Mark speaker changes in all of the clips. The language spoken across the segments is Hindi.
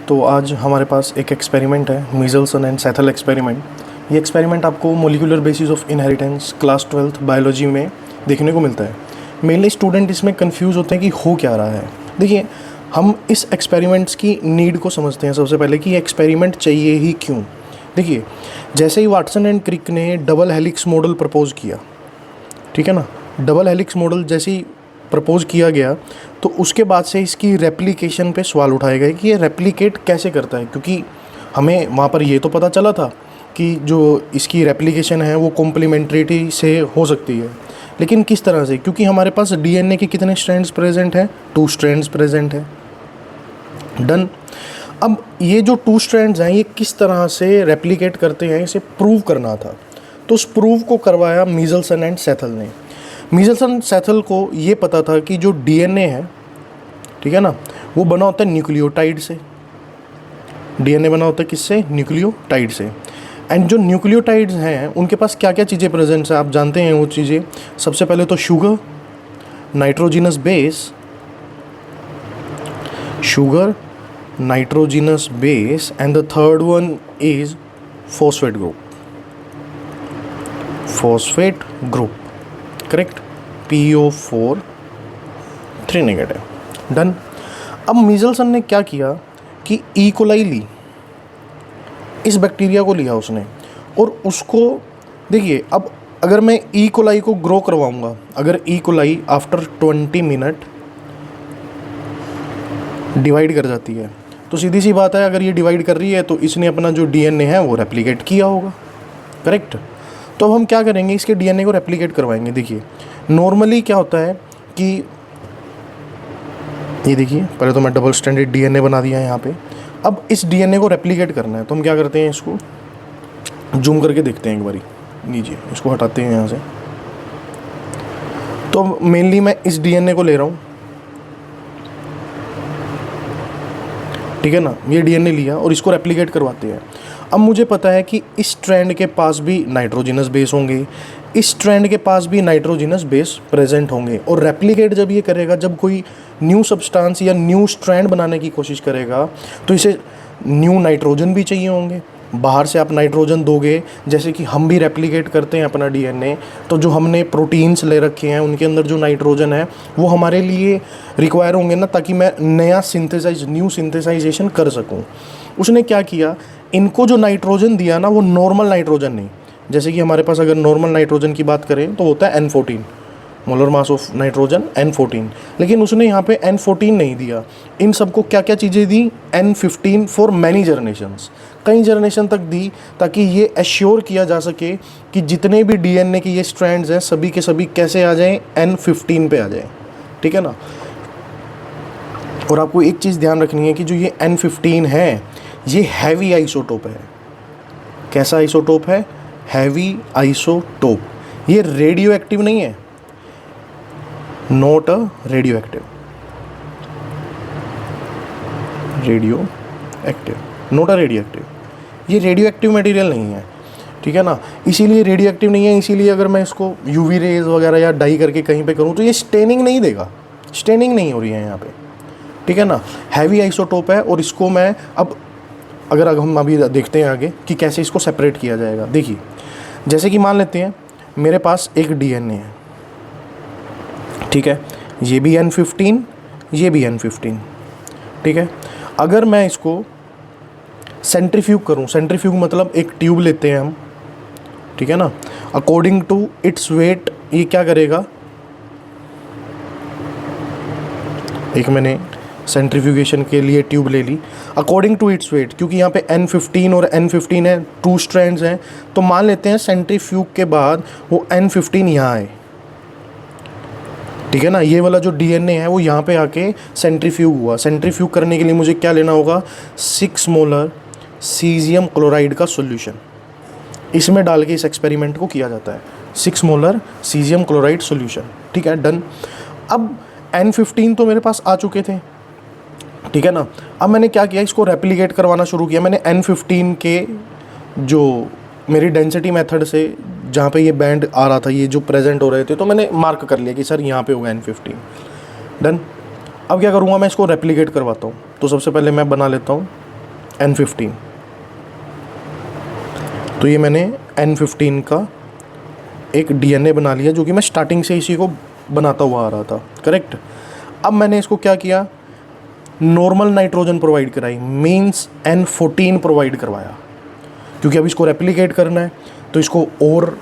Speaker 1: तो आज हमारे पास एक एक्सपेरिमेंट है, मीजल्सन एंड सेथल एक्सपेरिमेंट। ये एक्सपेरिमेंट आपको molecular basis of inheritance class 12th biology में देखने को मिलता है। मेनली स्टूडेंट इसमें कंफ्यूज होते हैं कि हो क्या रहा है। देखिए, हम इस एक्सपेरिमेंट्स की नीड को समझते हैं सबसे पहले कि ये एक्सपेरिमेंट चाहिए ही क्यों। देखिए, जैसे ही वाटसन एंड क्रिक ने डबल हेलिक्स मॉडल प्रपोज किया, ठीक है ना, डबल हेलिक्स मॉडल जैसे ही प्रपोज किया गया तो उसके बाद से इसकी रेप्लिकेशन पे सवाल उठाए गए कि ये रेप्लिकेट कैसे करता है, क्योंकि हमें वहाँ पर ये तो पता चला था कि जो इसकी रेप्लिकेशन है वो कॉम्प्लीमेंट्रिटी से हो सकती है, लेकिन किस तरह से, क्योंकि हमारे पास डीएनए के कितने स्ट्रैंड्स प्रेजेंट हैं, 2 स्ट्रैंड्स प्रेजेंट हैं। डन। अब ये जो 2 स्ट्रैंड्स हैं ये किस तरह से रेप्लिकेट करते हैं, इसे प्रूव करना था। तो उस प्रूव को करवाया मीजल्सन एंड सेथल ने। मीजल्सन सेथल को ये पता था कि जो डीएनए है, ठीक है ना, वो बना होता है न्यूक्लियोटाइड से। डीएनए बना होता है किससे? न्यूक्लियोटाइड से। एंड जो न्यूक्लियोटाइड्स हैं उनके पास क्या क्या चीज़ें प्रेजेंट है आप जानते हैं वो चीज़ें। सबसे पहले तो sugar, nitrogenous base, sugar, nitrogenous base, and the third one is phosphate group. Phosphate group, correct, PO4 3 negative. Done. अब मीजल्सन ने क्या किया कि ई कोलाई ली, इस बैक्टीरिया को लिया उसने, और उसको देखिए, अब अगर मैं ई कोलाई को ग्रो करवाऊंगा, अगर E coli after 20 minute divide कर जाती है तो सीधी सी बात है, अगर ये डिवाइड कर रही है तो इसने अपना जो डीएनए है वो रेप्लिकेट किया होगा, करेक्ट। तो अब हम क्या करेंगे, इसके डीएनए को रेप्लिकेट करवाएंगे। देखिए, नॉर्मली क्या होता है कि ये देखिए, पहले तो मैं डबल स्ट्रैंडेड डीएनए बना दिया है यहाँ पे। अब इस डीएनए को रेप्लिकेट करना है तो हम क्या करते हैं, इसको जूम करके देखते हैं एक बारी। लीजिए, इसको हटाते हैं यहाँ से। तो मेनली मैं इस डीएनए को ले रहा हूँ, ठीक है ना, ये डीएनए लिया और इसको रेप्लिकेट करवाते हैं। अब मुझे पता है कि इस स्ट्रैंड के पास भी नाइट्रोजिनस बेस होंगे, इस स्ट्रैंड के पास भी नाइट्रोजिनस बेस प्रेजेंट होंगे, और रेप्लिकेट जब ये करेगा, जब कोई न्यू सब्सटेंस या न्यू स्ट्रैंड बनाने की कोशिश करेगा तो इसे न्यू नाइट्रोजन भी चाहिए होंगे। बाहर से आप नाइट्रोजन दोगे, जैसे कि हम भी रेप्लिकेट करते हैं अपना डीएनए, तो जो हमने प्रोटीन्स ले रखे हैं उनके अंदर जो नाइट्रोजन है वो हमारे लिए रिक्वायर होंगे ना, ताकि मैं नया न्यू सिंथेसाइजेशन कर सकूं। उसने क्या किया, इनको जो नाइट्रोजन दिया ना वो नॉर्मल नाइट्रोजन नहीं, जैसे कि हमारे पास अगर नॉर्मल नाइट्रोजन की बात करें तो होता है N14, molar mass of nitrogen N14, लेकिन उसने यहाँ पे N14 नहीं दिया। इन सबको क्या क्या चीज़ें दी, N15 फॉर मैनी जनरेशंस, कई जनरेशन तक दी, ताकि ये एश्योर किया जा सके कि जितने भी डीएनए के ये स्ट्रैंड्स हैं सभी के सभी कैसे आ जाएं, N15 पे आ जाएं, ठीक है ना। और आपको एक चीज़ ध्यान रखनी है कि जो ये N15 है ये हैवी आइसोटोप है। कैसा आइसोटोप है? Heavy isotope. ये रेडियो एक्टिव नहीं है, not a radio active, radio active, not a radio active. ये रेडियो एक्टिव मटेरियल नहीं है, ठीक है ना, इसीलिए रेडियो एक्टिव नहीं है। इसीलिए अगर मैं इसको यूवी रेज वगैरह या डाई करके कहीं पे करूँ तो ये स्टेनिंग नहीं देगा, स्टेनिंग नहीं हो रही है यहाँ पे, ठीक है ना। हैवी आइसोटोप है, और इसको मैं अब अगर हम अभी देखते हैं आगे कि कैसे इसको सेपरेट किया जाएगा। देखिए, जैसे कि मान लेते हैं मेरे पास एक डीएनए है, ठीक है, ये भी N15, ये भी N15, ठीक है। अगर मैं इसको सेंट्रीफ्यूग करूं, सेंट्रीफ्यूग मतलब एक ट्यूब लेते हैं हम, ठीक है ना, अकॉर्डिंग टू इट्स वेट ये क्या करेगा, एक मैंने सेंट्रीफ्यूगेशन के लिए ट्यूब ले ली अकॉर्डिंग टू इट्स वेट, क्योंकि यहाँ पे N15 और N15 है, 2 स्ट्रैंड्स हैं, तो मान लेते हैं सेंट्रीफ्यूग के बाद वो N15 यहाँ आए, ठीक है ना। ये वाला जो डीएनए है वो यहाँ पे आके सेंट्रीफ्यूग हुआ। सेंट्रीफ्यूग करने के लिए मुझे क्या लेना होगा, 6 मोलर सीजियम क्लोराइड का सॉल्यूशन, इसमें डाल के इस एक्सपेरिमेंट को किया जाता है, 6 मोलर सीजियम क्लोराइड सॉल्यूशन, ठीक है। डन। अब N15 तो मेरे पास आ चुके थे, ठीक है ना। अब मैंने क्या किया, इसको रेप्लिकेट करवाना शुरू किया। मैंने N15 के जो मेरी डेंसिटी मेथड से जहाँ पे ये बैंड आ रहा था, ये जो प्रेजेंट हो रहे थे, तो मैंने मार्क कर लिया कि सर यहाँ पे होगा N15। डन। अब क्या करूँगा, मैं इसको रेप्लिकेट करवाता हूँ। तो सबसे पहले मैं बना लेता हूँ N15। तो ये मैंने N15 का एक DNA बना लिया, जो कि मैं स्टार्टिंग से इसी को बनाता हुआ आ रहा था, करेक्ट। अब मैंने इसको क्या किया, नॉर्मल नाइट्रोजन प्रोवाइड कराई, मीन्स N14 प्रोवाइड करवाया, क्योंकि अब इसको रेप्लिकेट करना है। तो इसको और,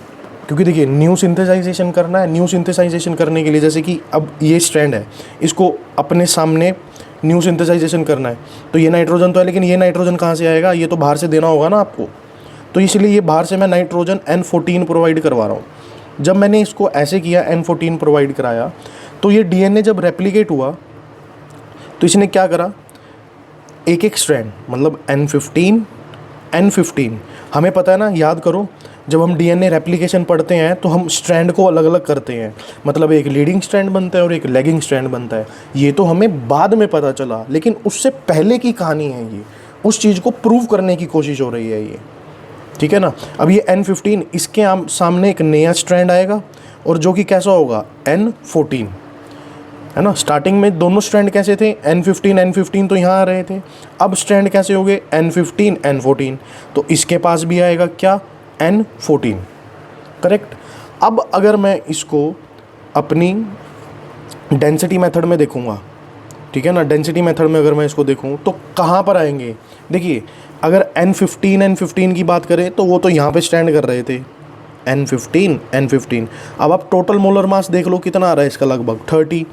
Speaker 1: क्योंकि देखिए न्यू सिंथेसाइजेशन करना है, न्यू सिंथेसाइजेशन करने के लिए जैसे कि अब ये स्ट्रैंड है, इसको अपने सामने न्यू सिंथेसाइजेशन करना है। तो ये नाइट्रोजन तो है, लेकिन ये नाइट्रोजन कहाँ से आएगा, ये तो बाहर से देना होगा ना आपको। तो इसलिए ये बाहर से मैं नाइट्रोजन N14 प्रोवाइड करवा रहा हूँ। जब मैंने इसको ऐसे किया, N14 प्रोवाइड कराया, तो ये DNA जब रेप्लिकेट हुआ तो इसने क्या करा, एक एक स्ट्रैंड, मतलब N15 हमें पता है ना, याद करो, जब हम DNA रेप्लिकेशन पढ़ते हैं तो हम स्ट्रैंड को अलग अलग करते हैं, मतलब एक लीडिंग स्ट्रैंड बनता है और एक लैगिंग स्ट्रैंड बनता है। ये तो हमें बाद में पता चला, लेकिन उससे पहले की कहानी है ये, उस चीज़ को प्रूव करने की कोशिश हो रही है ये, ठीक है ना। अब ये N15, इसके सामने एक नया स्ट्रैंड आएगा, और जो कि कैसा होगा, N14, है ना। स्टार्टिंग में दोनों स्ट्रैंड कैसे थे, N15 तो यहाँ आ रहे थे, अब स्ट्रैंड कैसे हो गए, N14। तो इसके पास भी आएगा क्या, N14, करेक्ट। अब अगर मैं इसको अपनी डेंसिटी मेथड में देखूँगा, ठीक है ना, डेंसिटी मेथड में अगर मैं इसको देखूँ तो कहाँ पर आएंगे, देखिए अगर N15 की बात करें तो वो तो यहाँ पे स्टैंड कर रहे थे, N15। अब आप टोटल मोलर मास देख लो कितना आ रहा है इसका, लगभग 30।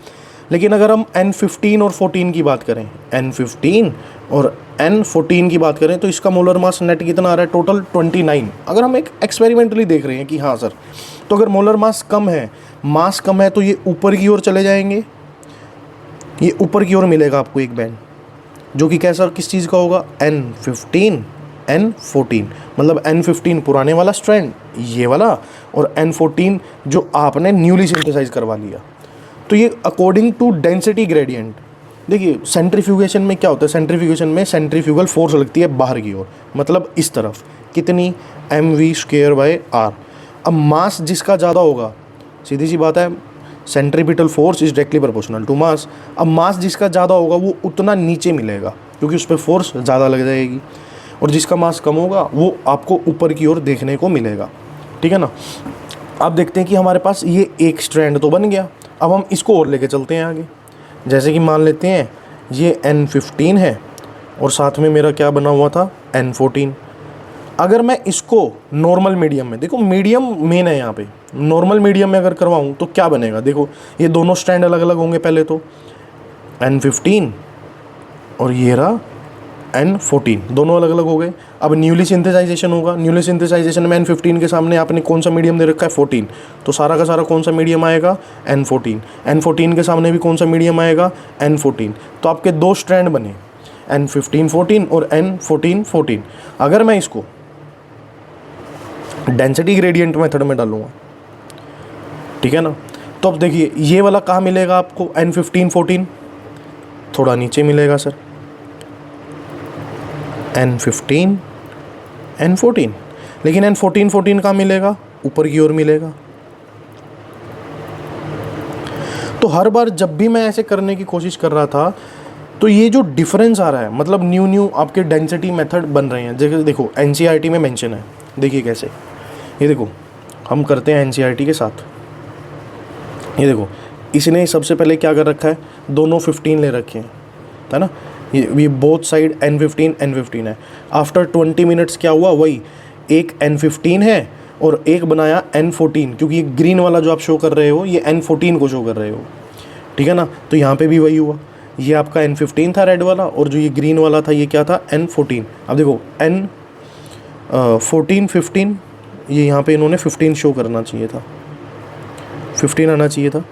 Speaker 1: लेकिन अगर हम N15 और 14 की बात करें, N15 और N14 की बात करें, तो इसका मोलर मास नेट कितना आ रहा है, टोटल 29। अगर हम एक एक्सपेरिमेंटली देख रहे हैं कि हाँ सर, तो अगर मोलर मास कम है तो ये ऊपर की ओर चले जाएंगे, ये ऊपर की ओर मिलेगा आपको एक बैंड, जो कि कैसा, किस चीज़ का होगा, N15 N14, मतलब N15 पुराने वाला स्ट्रैंड ये वाला, और N14 जो आपने न्यूली सिंथेसाइज करवा लिया। तो ये अकॉर्डिंग टू डेंसिटी ग्रेडियंट। देखिए सेंट्रीफ्यूगेशन में क्या होता है, सेंट्रीफ्यूगेशन में सेंट्रीफ्यूगल फोर्स लगती है बाहर की ओर, मतलब इस तरफ, कितनी, mv²/r। अब मास जिसका ज़्यादा होगा, सीधी सी बात है, centripetal force is directly proportional to mass. अब मास जिसका ज़्यादा होगा वो उतना नीचे मिलेगा, क्योंकि उस पर फोर्स ज़्यादा लग जाएगी, और जिसका मास कम होगा वो आपको ऊपर की ओर देखने को मिलेगा, ठीक है ना। अब देखते हैं कि हमारे पास ये एक स्ट्रैंड तो बन गया, अब हम इसको और लेके चलते हैं आगे। जैसे कि मान लेते हैं ये N15 है और साथ में मेरा क्या बना हुआ था, N14। अगर मैं इसको नॉर्मल मीडियम में, देखो मीडियम मेन है यहाँ पे, नॉर्मल मीडियम में अगर करवाऊँ तो क्या बनेगा, देखो ये दोनों स्ट्रैंड अलग अलग होंगे, पहले तो N15 और ये रहा N14, दोनों अलग अलग हो गए। अब न्यूली सिंथेसाइजेशन होगा, न्यूली सिंथेसाइजेशन में N15 के सामने आपने कौन सा मीडियम दे रखा है, 14, तो सारा का सारा कौन सा मीडियम आएगा, N14 के सामने भी कौन सा मीडियम आएगा, N14। तो आपके दो स्ट्रैंड बने, N15-14 और N14-14। अगर मैं इसको डेंसिटी ग्रेडियंट मेथड में डालूंगा, ठीक है ना, तो अब देखिए ये वाला कहाँ मिलेगा आपको, N15-14 थोड़ा नीचे मिलेगा सर, N15 N14, लेकिन N14 कहाँ मिलेगा, ऊपर की ओर मिलेगा। तो हर बार जब भी मैं ऐसे करने की कोशिश कर रहा था, तो ये जो डिफरेंस आ रहा है, मतलब न्यू आपके डेंसिटी मेथड बन रहे हैं। जैसे देखो NCERT में मेंशन है, देखिए कैसे, ये देखो हम करते हैं NCERT के साथ, ये देखो इसने सबसे पहले क्या कर रखा है, दोनों 15 ले रखे हैं, है ना, ये बोथ साइड N15 है। आफ्टर 20 मिनट्स क्या हुआ, वही एक N15 है और एक बनाया N14, क्योंकि ये ग्रीन वाला जो आप शो कर रहे हो ये N14 को शो कर रहे हो, ठीक है ना। तो यहाँ पे भी वही हुआ, ये आपका N15 था रेड वाला, और जो ये ग्रीन वाला था ये क्या था, N14। अब देखो N14-15, ये यहाँ पे इन्होंने 15 शो करना चाहिए था, 15 आना चाहिए था,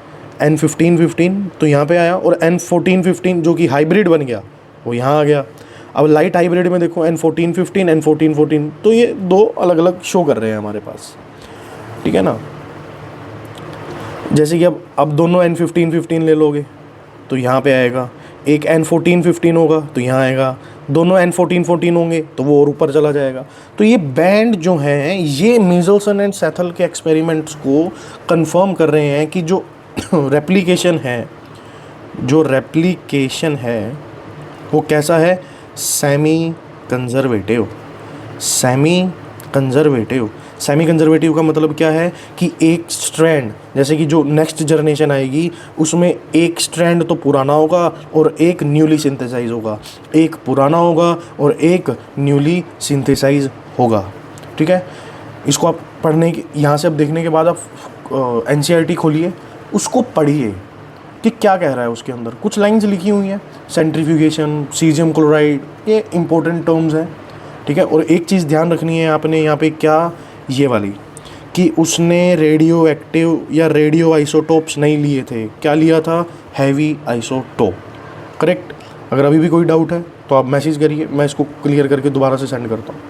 Speaker 1: N15 तो यहाँ पे आया, और N14-15 जो कि हाइब्रिड बन गया वो यहाँ आ गया। अब लाइट हाइब्रिड में देखो N14-15 N14-14, तो ये दो अलग अलग शो कर रहे हैं हमारे पास, ठीक है ना। जैसे कि अब दोनों N15-15 ले लोगे तो यहाँ पे आएगा, एक N14-15 होगा तो यहाँ आएगा, दोनों N14-14 होंगे तो वो और ऊपर चला जाएगा। तो ये बैंड जो हैं ये मीजल्सन एंड सेथल के एक्सपेरिमेंट्स को कंफर्म कर रहे हैं कि जो रेप्लिकेशन है वो कैसा है, semi conservative. Semi conservative, semi conservative का मतलब क्या है कि एक स्ट्रैंड, जैसे कि जो नेक्स्ट जनरेशन आएगी उसमें एक स्ट्रैंड तो पुराना होगा और एक न्यूली सिंथेसाइज होगा, एक पुराना होगा और एक न्यूली सिंथेसाइज होगा। ठीक है, इसको आप पढ़ने के यहाँ से अब देखने के बाद आप एनसीईआरटी खोलिए, उसको पढ़िए कि क्या कह रहा है उसके अंदर। कुछ लाइंस लिखी हुई हैं, सेंट्रीफ्यूगेशन, सीजियम क्लोराइड, ये इंपॉर्टेंट टर्म्स हैं। ठीक है, और एक चीज़ ध्यान रखनी है आपने यहाँ पे, क्या, ये वाली, कि उसने रेडियो एक्टिव या रेडियो आइसोटोप्स नहीं लिए थे, क्या लिया था, हैवी आइसोटोप। करेक्ट। अगर अभी भी कोई डाउट है तो आप मैसेज करिए, मैं इसको क्लियर करके दोबारा से सेंड करता हूँ।